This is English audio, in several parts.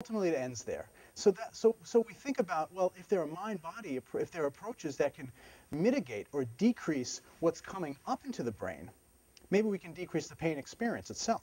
ultimately it ends there. So we think about, well, if there are mind-body, if there are approaches that can mitigate or decrease what's coming up into the brain, maybe we can decrease the pain experience itself.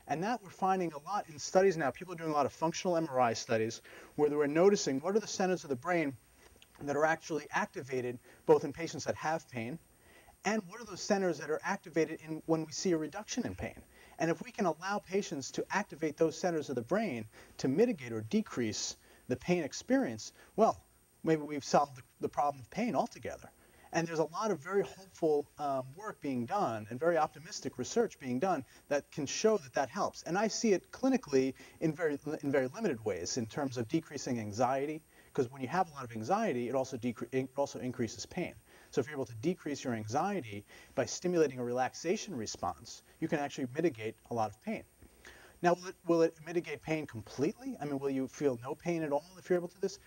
And that we're finding a lot in studies now. People are doing a lot of functional MRI studies where they were noticing what are the centers of the brain that are actually activated both in patients that have pain, and what are those centers that are activated when we see a reduction in pain. And if we can allow patients to activate those centers of the brain to mitigate or decrease the pain experience, well, maybe we've solved the problem of pain altogether. And there's a lot of very hopeful work being done and very optimistic research being done that can show that that helps. And I see it clinically in very limited ways in terms of decreasing anxiety, because when you have a lot of anxiety, it also increases pain. So if you're able to decrease your anxiety by stimulating a relaxation response, you can actually mitigate a lot of pain. Now, will it mitigate pain completely? I mean, will you feel no pain at all if you're able to do this?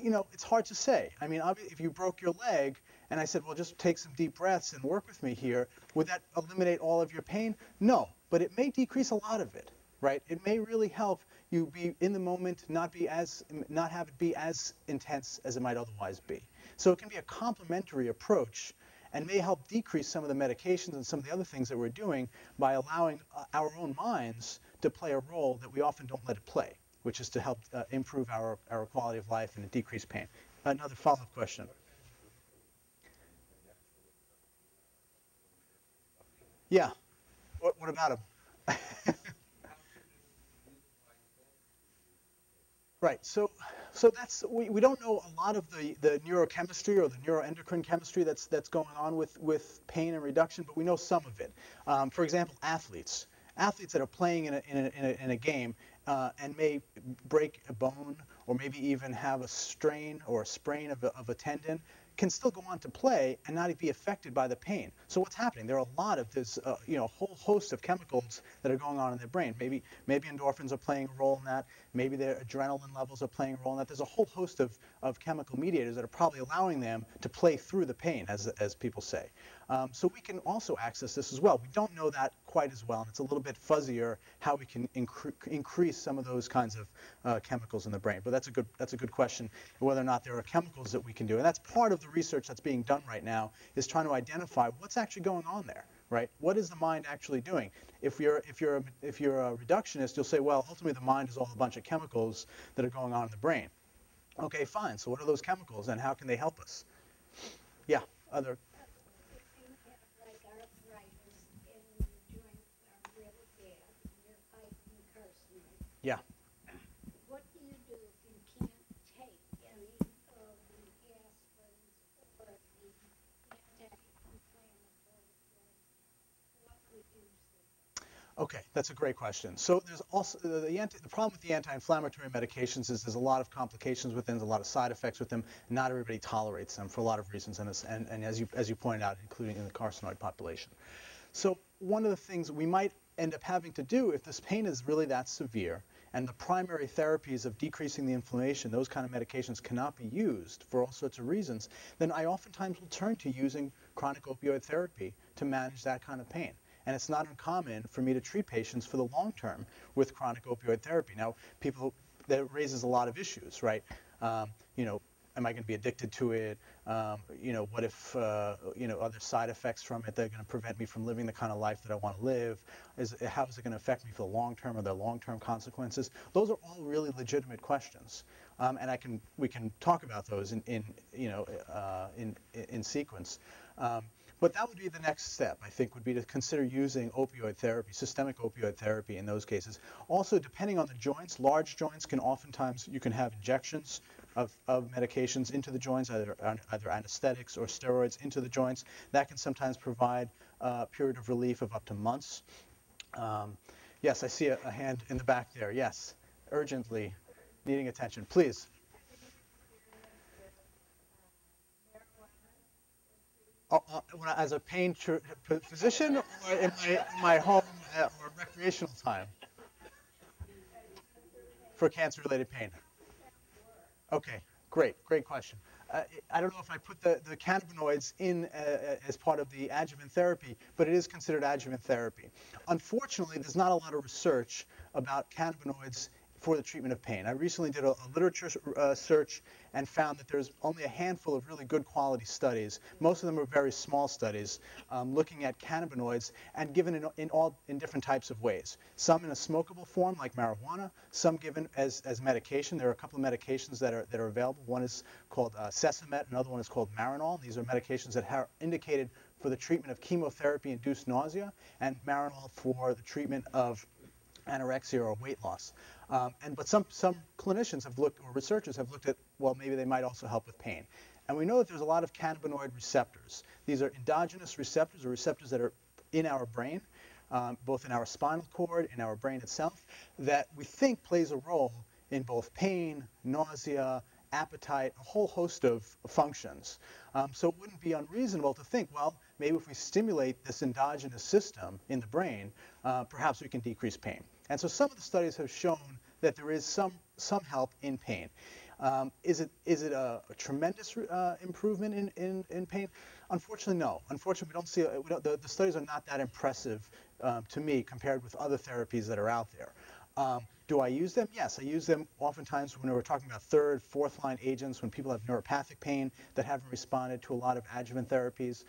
You know, it's hard to say. I mean, if you broke your leg and I said, well, just take some deep breaths and work with me here, would that eliminate all of your pain? No, but it may decrease a lot of it, right? It may really help you be in the moment, not have it be as intense as it might otherwise be. So it can be a complementary approach and may help decrease some of the medications and some of the other things that we're doing by allowing our own minds to play a role that we often don't let it play, which is to help improve our quality of life and decrease pain. Another follow-up question. Yeah. What about them? Right. So we don't know a lot of the neurochemistry or the neuroendocrine chemistry that's going on with pain and reduction, but we know some of it. For example, athletes that are playing in a game and may break a bone or maybe even have a strain or a sprain of a tendon can still go on to play and not be affected by the pain. So what's happening? There are a lot of this, a whole host of chemicals that are going on in their brain. Maybe endorphins are playing a role in that. Maybe their adrenaline levels are playing a role in that. There's a whole host of chemical mediators that are probably allowing them to play through the pain, as people say. So we can also access this as well. We don't know that quite as well, and it's a little bit fuzzier how we can increase some of those kinds of chemicals in the brain. But that's a good question, whether or not there are chemicals that we can do. And that's part of the research that's being done right now, is trying to identify what's actually going on there. Right? What is the mind actually doing? If you're a reductionist, you'll say, well, ultimately the mind is all a bunch of chemicals that are going on in the brain. Okay, fine. So what are those chemicals, and how can they help us? Yeah. Other. Yeah. What do you do if you can't take any of the aspirins or the anti-inflammatory drugs? What would you say? Okay, that's a great question. So there's also the problem with the anti-inflammatory medications is there's a lot of complications with them, there's a lot of side effects with them. Not everybody tolerates them for a lot of reasons, and as you pointed out, including in the carcinoid population. So one of the things we might end up having to do if this pain is really that severe and the primary therapies of decreasing the inflammation, those kind of medications cannot be used for all sorts of reasons, then I oftentimes will turn to using chronic opioid therapy to manage that kind of pain. And it's not uncommon for me to treat patients for the long term with chronic opioid therapy. Now, that raises a lot of issues, right? Am I going to be addicted to it? What if, other side effects from it that are going to prevent me from living the kind of life that I want to live? How is it going to affect me for the long term? Are there long-term consequences? Those are all really legitimate questions, and we can talk about those in sequence. But that would be the next step, I think, would be to consider using opioid therapy, systemic opioid therapy in those cases. Also, depending on the joints, large joints can oftentimes, you can have injections of medications into the joints, either anesthetics or steroids into the joints. That can sometimes provide a period of relief of up to months. Yes, I see a hand in the back there. Yes, urgently needing attention. Please. As a pain physician or in my home or recreational time for cancer-related pain? Okay, great question. I don't know if I put the cannabinoids in as part of the adjuvant therapy, but it is considered adjuvant therapy. Unfortunately, there's not a lot of research about cannabinoids for the treatment of pain. I recently did a literature search and found that there's only a handful of really good quality studies. Most of them are very small studies looking at cannabinoids and given in different types of ways. Some in a smokable form like marijuana, some given as medication. There are a couple of medications that are available. One is called Sesamet, another one is called Marinol. These are medications that are indicated for the treatment of chemotherapy-induced nausea, and Marinol for the treatment of anorexia or weight loss. But some clinicians have looked, or researchers have looked at, well, maybe they might also help with pain. And we know that there's a lot of cannabinoid receptors. These are endogenous receptors, or receptors that are in our brain, both in our spinal cord, in our brain itself, that we think plays a role in both pain, nausea, appetite, a whole host of functions. So it wouldn't be unreasonable to think, well, maybe if we stimulate this endogenous system in the brain, perhaps we can decrease pain. And so some of the studies have shown that there is some help in pain. Is it a tremendous improvement in pain? Unfortunately, no. Unfortunately, we don't see the studies are not that impressive to me compared with other therapies that are out there. Do I use them? Yes, I use them oftentimes when we're talking about third, fourth line agents, when people have neuropathic pain that haven't responded to a lot of adjuvant therapies,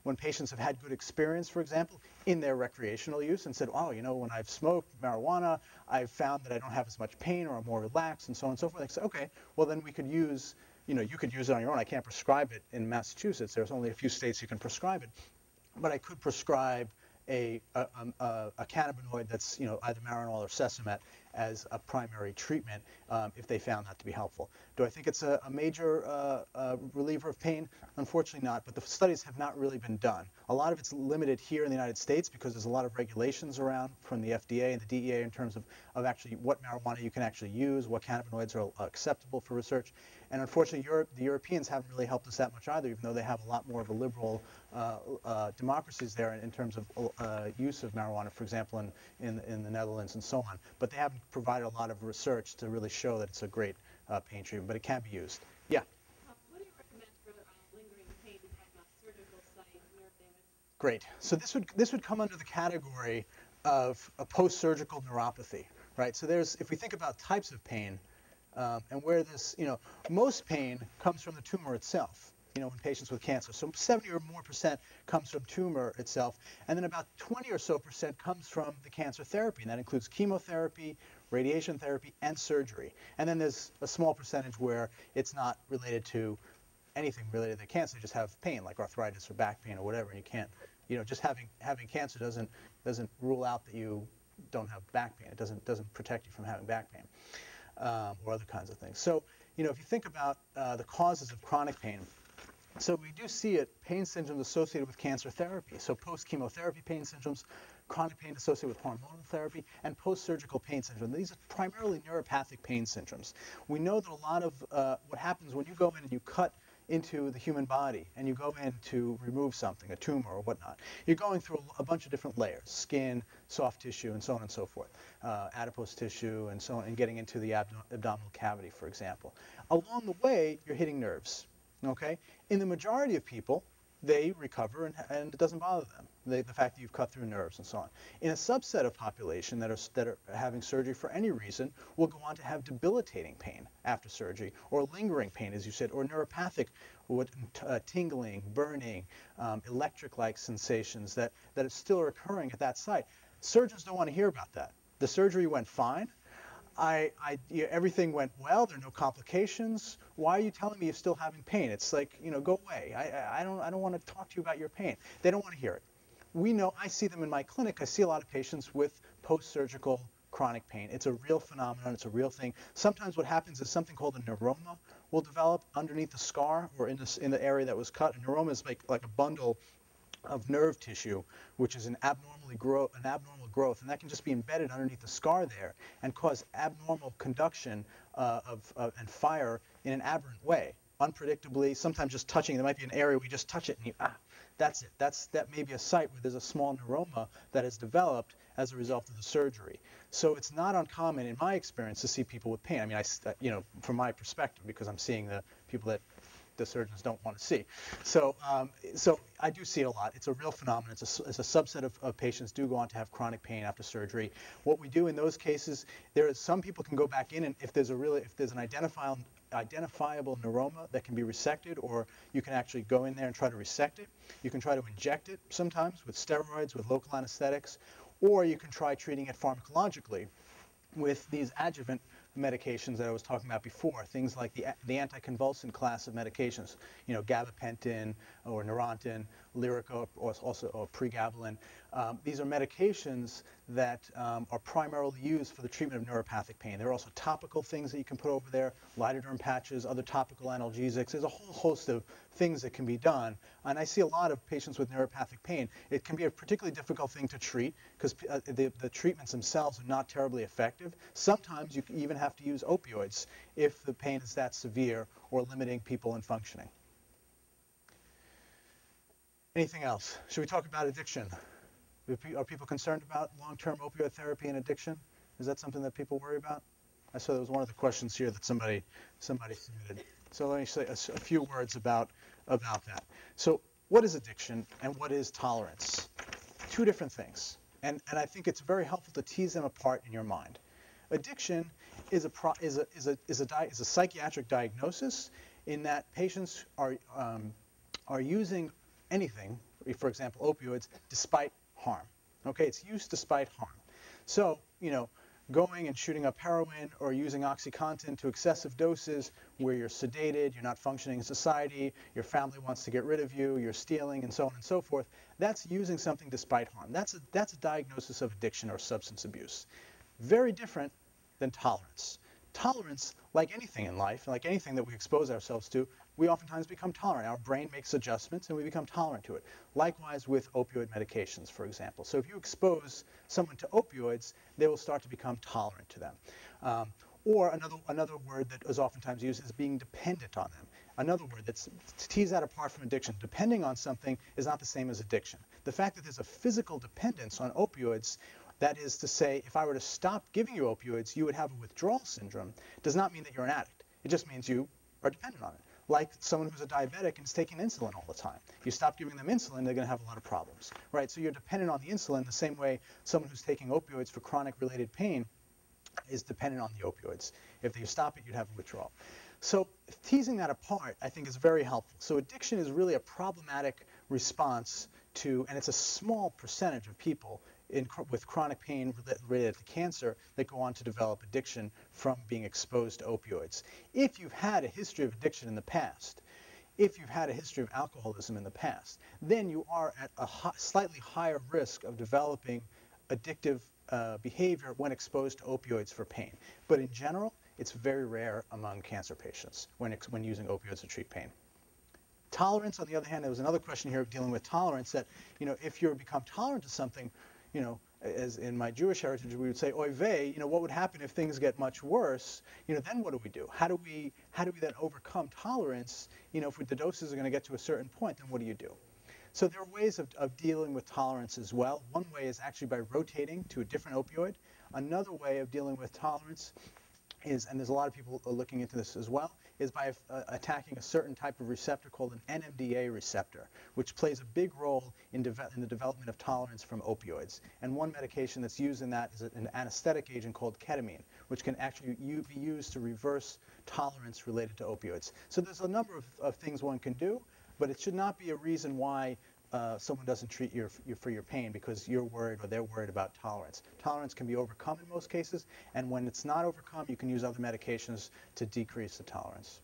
when patients have had good experience, for example, in their recreational use and said, oh, you know, when I've smoked marijuana, I've found that I don't have as much pain or I'm more relaxed and so on and so forth. They say, okay, well then we could use, you could use it on your own. I can't prescribe it in Massachusetts. There's only a few states you can prescribe it. But I could prescribe a cannabinoid that's either Marinol or Sesamet as a primary treatment if they found that to be helpful. Do I think it's a major reliever of pain? Unfortunately not, but the studies have not really been done. A lot of it's limited here in the United States because there's a lot of regulations around from the FDA and the DEA in terms of actually what marijuana you can actually use, what cannabinoids are acceptable for research. And unfortunately, the Europeans haven't really helped us that much either, even though they have a lot more of a liberal democracies there in terms of use of marijuana, for example, in the Netherlands and so on. But they haven't provided a lot of research to really show that it's a great pain treatment, but it can be used. Yeah? What do you recommend for lingering pain from a surgical site, nerve damage? Great. So this would come under the category of a post-surgical neuropathy, right? So if we think about types of pain, and where this, most pain comes from the tumor itself, in patients with cancer. So 70 or more % comes from tumor itself, and then about 20 or so % comes from the cancer therapy, and that includes chemotherapy, radiation therapy, and surgery. And then there's a small percentage where it's not related to anything related to cancer, you just have pain, like arthritis or back pain or whatever, and you can't, just having cancer doesn't rule out that you don't have back pain. It doesn't protect you from having back pain. Or other kinds of things. So, if you think about the causes of chronic pain, so we do see pain syndromes associated with cancer therapy. So post-chemotherapy pain syndromes, chronic pain associated with hormonal therapy, and post-surgical pain syndrome. These are primarily neuropathic pain syndromes. We know that a lot of what happens when you go in and you cut into the human body and you go in to remove something, a tumor or whatnot, you're going through a bunch of different layers, skin, soft tissue, and so on and so forth, adipose tissue, and so on, and getting into the abdominal cavity, for example. Along the way, you're hitting nerves, okay? In the majority of people, they recover and it doesn't bother them, the fact that you've cut through nerves and so on. In a subset of population that are having surgery for any reason will go on to have debilitating pain after surgery, or lingering pain, as you said, or neuropathic tingling, burning, electric-like sensations that still are occurring at that site. Surgeons don't want to hear about that. The surgery went fine. Everything went well. There are no complications. Why are you telling me you're still having pain? It's like, go away. I don't want to talk to you about your pain. They don't want to hear it. We know, I see them in my clinic. I see a lot of patients with post-surgical chronic pain. It's a real phenomenon. It's a real thing. Sometimes what happens is something called a neuroma will develop underneath the scar or in the area that was cut. A neuroma is like a bundle of nerve tissue, which is an abnormal growth, and that can just be embedded underneath the scar there and cause abnormal conduction and fire in an aberrant way, unpredictably. Sometimes just touching, there might be an area where you just touch it and that's it. That may be a site where there's a small neuroma that has developed as a result of the surgery. So it's not uncommon in my experience to see people with pain. I mean, from my perspective, because I'm seeing the people that the surgeons don't want to see. So, so I do see it a lot. It's a real phenomenon. It's a subset of patients do go on to have chronic pain after surgery. What we do in those cases, some people can go back in, and if there's an identifiable neuroma that can be resected, or you can actually go in there and try to resect it. You can try to inject it sometimes with steroids, with local anesthetics, or you can try treating it pharmacologically with these adjuvant medications that I was talking about before, things like the anticonvulsant class of medications, gabapentin or Neurontin, Lyrica, or pregabalin. These are medications that are primarily used for the treatment of neuropathic pain. There are also topical things that you can put over there, lidoderm patches, other topical analgesics. There's a whole host of things that can be done. And I see a lot of patients with neuropathic pain. It can be a particularly difficult thing to treat because the treatments themselves are not terribly effective. Sometimes you even have to use opioids if the pain is that severe or limiting people in functioning. Anything else? Should we talk about addiction? Are people concerned about long-term opioid therapy and addiction? Is that something that people worry about? I saw that was one of the questions here that somebody submitted. So let me say a few words about that. So what is addiction and what is tolerance? Two different things. And I think it's very helpful to tease them apart in your mind. Addiction is a psychiatric diagnosis in that patients are using anything, for example, opioids, despite harm. Okay, it's used despite harm. So, going and shooting up heroin or using OxyContin to excessive doses where you're sedated, you're not functioning in society, your family wants to get rid of you, you're stealing, and so on and so forth, that's using something despite harm. That's a diagnosis of addiction or substance abuse. Very different than tolerance. Tolerance, like anything in life, like anything that we expose ourselves to, we oftentimes become tolerant. Our brain makes adjustments and we become tolerant to it. Likewise with opioid medications, for example. So if you expose someone to opioids, they will start to become tolerant to them. Or another word that is oftentimes used is being dependent on them. Another word to tease that apart from addiction. Depending on something is not the same as addiction. The fact that there's a physical dependence on opioids, that is to say, if I were to stop giving you opioids, you would have a withdrawal syndrome, does not mean that you're an addict. It just means you are dependent on it. Like someone who's a diabetic and is taking insulin all the time. You stop giving them insulin, they're going to have a lot of problems, right? So you're dependent on the insulin the same way someone who's taking opioids for chronic related pain is dependent on the opioids. If you stop it, you'd have a withdrawal. So teasing that apart, I think, is very helpful. So addiction is really a problematic response to, and it's a small percentage of people with chronic pain related to cancer that go on to develop addiction from being exposed to opioids. If you've had a history of addiction in the past, if you've had a history of alcoholism in the past, then you are at a slightly higher risk of developing addictive behavior when exposed to opioids for pain. But in general, it's very rare among cancer patients when using opioids to treat pain. Tolerance, on the other hand, there was another question here dealing with tolerance that, if you become tolerant to something, as in my Jewish heritage, we would say, oy vey, what would happen if things get much worse? Then what do we do? How do we then overcome tolerance? If the doses are going to get to a certain point, then what do you do? So there are ways of dealing with tolerance as well. One way is actually by rotating to a different opioid. Another way of dealing with tolerance is, and there's a lot of people looking into this as well, is by attacking a certain type of receptor called an NMDA receptor, which plays a big role in the development of tolerance from opioids. And one medication that's used in that is an anesthetic agent called ketamine, which can actually be used to reverse tolerance related to opioids. So there's a number of things one can do, but it should not be a reason why someone doesn't treat you for your pain because you're worried or they're worried about tolerance. Tolerance can be overcome in most cases, and when it's not overcome, you can use other medications to decrease the tolerance.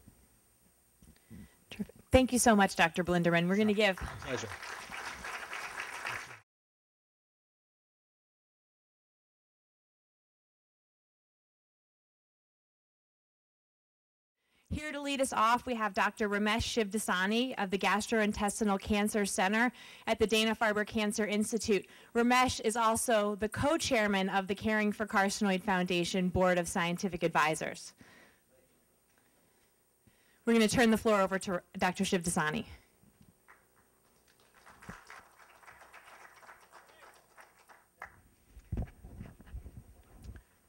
Terrific. Thank you so much, Dr. Blinderman. We're going to give... Pleasure. Here to lead us off, we have Dr. Ramesh Shivdasani of the Gastrointestinal Cancer Center at the Dana-Farber Cancer Institute. Ramesh is also the co-chairman of the Caring for Carcinoid Foundation Board of Scientific Advisors. We're going to turn the floor over to Dr. Shivdasani.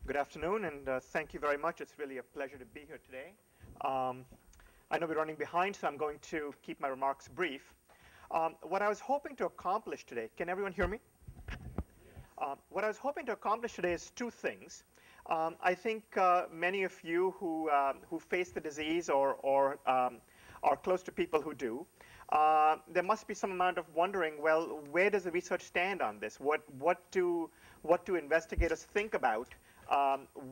Good afternoon, and thank you very much. It's really a pleasure to be here today. I know we're running behind, so I'm going to keep my remarks brief. What I was hoping to accomplish today, can everyone hear me? What I was hoping to accomplish today is two things. I think many of you who face the disease or are close to people who do, there must be some amount of wondering, well, where does the research stand on this? What do investigators think about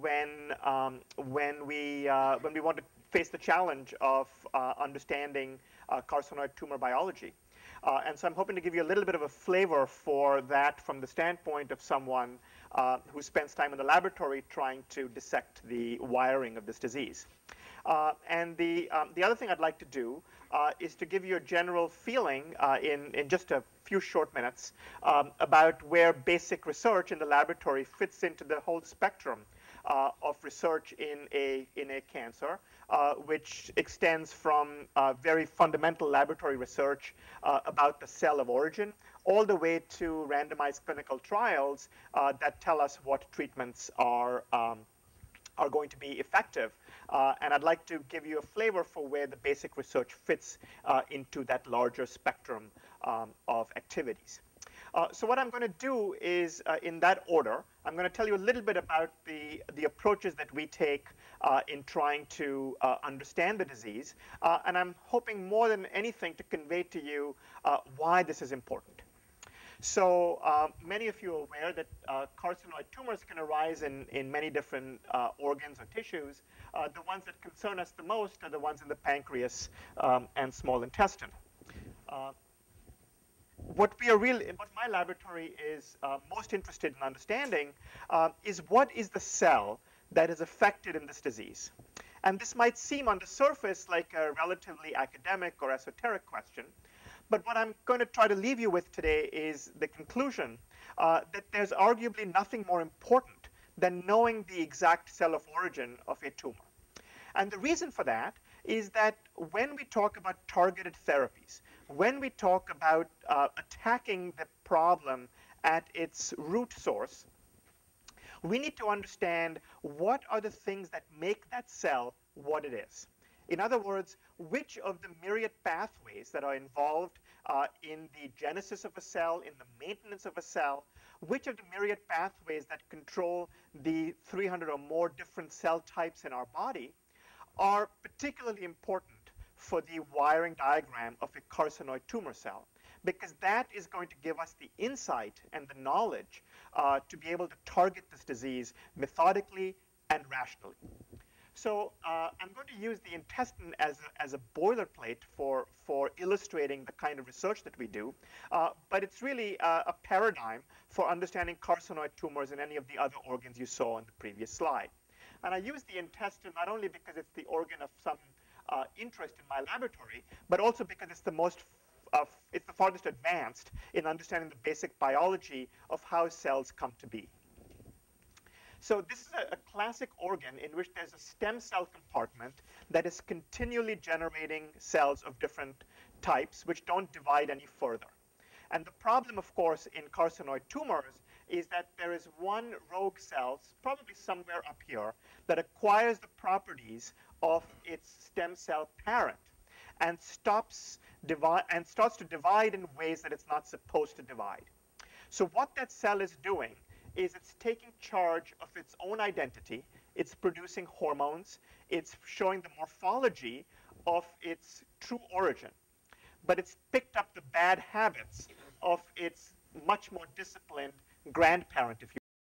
when we want to face the challenge of understanding carcinoid tumor biology? And so I'm hoping to give you a little bit of a flavor for that from the standpoint of someone who spends time in the laboratory trying to dissect the wiring of this disease. And the other thing I'd like to do is to give you a general feeling in just a few short minutes about where basic research in the laboratory fits into the whole spectrum of research in a cancer, which extends from very fundamental laboratory research about the cell of origin, all the way to randomized clinical trials that tell us what treatments are going to be effective. And I'd like to give you a flavor for where the basic research fits into that larger spectrum of activities. So what I'm going to do is, in that order, I'm going to tell you a little bit about the approaches that we take in trying to understand the disease. And I'm hoping more than anything to convey to you why this is important. So many of you are aware that carcinoid tumors can arise in many different organs or tissues. The ones that concern us the most are the ones in the pancreas and small intestine. What my laboratory is most interested in understanding is what is the cell that is affected in this disease. And this might seem on the surface like a relatively academic or esoteric question. But what I'm going to try to leave you with today is the conclusion that there's arguably nothing more important than knowing the exact cell of origin of a tumor. And the reason for that is that when we talk about targeted therapies, when we talk about attacking the problem at its root source, we need to understand what are the things that make that cell what it is. In other words, which of the myriad pathways that are involved in the genesis of a cell, in the maintenance of a cell, which of the myriad pathways that control the 300 or more different cell types in our body are particularly important for the wiring diagram of a carcinoid tumor cell, because that is going to give us the insight and the knowledge to be able to target this disease methodically and rationally. So I'm going to use the intestine as a boilerplate for illustrating the kind of research that we do, but it's really a paradigm for understanding carcinoid tumors in any of the other organs you saw on the previous slide. And I use the intestine not only because it's the organ of some interest in my laboratory, but also because it's it's the farthest advanced in understanding the basic biology of how cells come to be. So this is a classic organ in which there's a stem cell compartment that is continually generating cells of different types which don't divide any further. And the problem, of course, in carcinoid tumors is that there is one rogue cell, probably somewhere up here, that acquires the properties of its stem cell parent and starts to divide in ways that it's not supposed to divide. So what that cell is doing is it's taking charge of its own identity, it's producing hormones, it's showing the morphology of its true origin, but it's picked up the bad habits of its much more disciplined grandparent, if you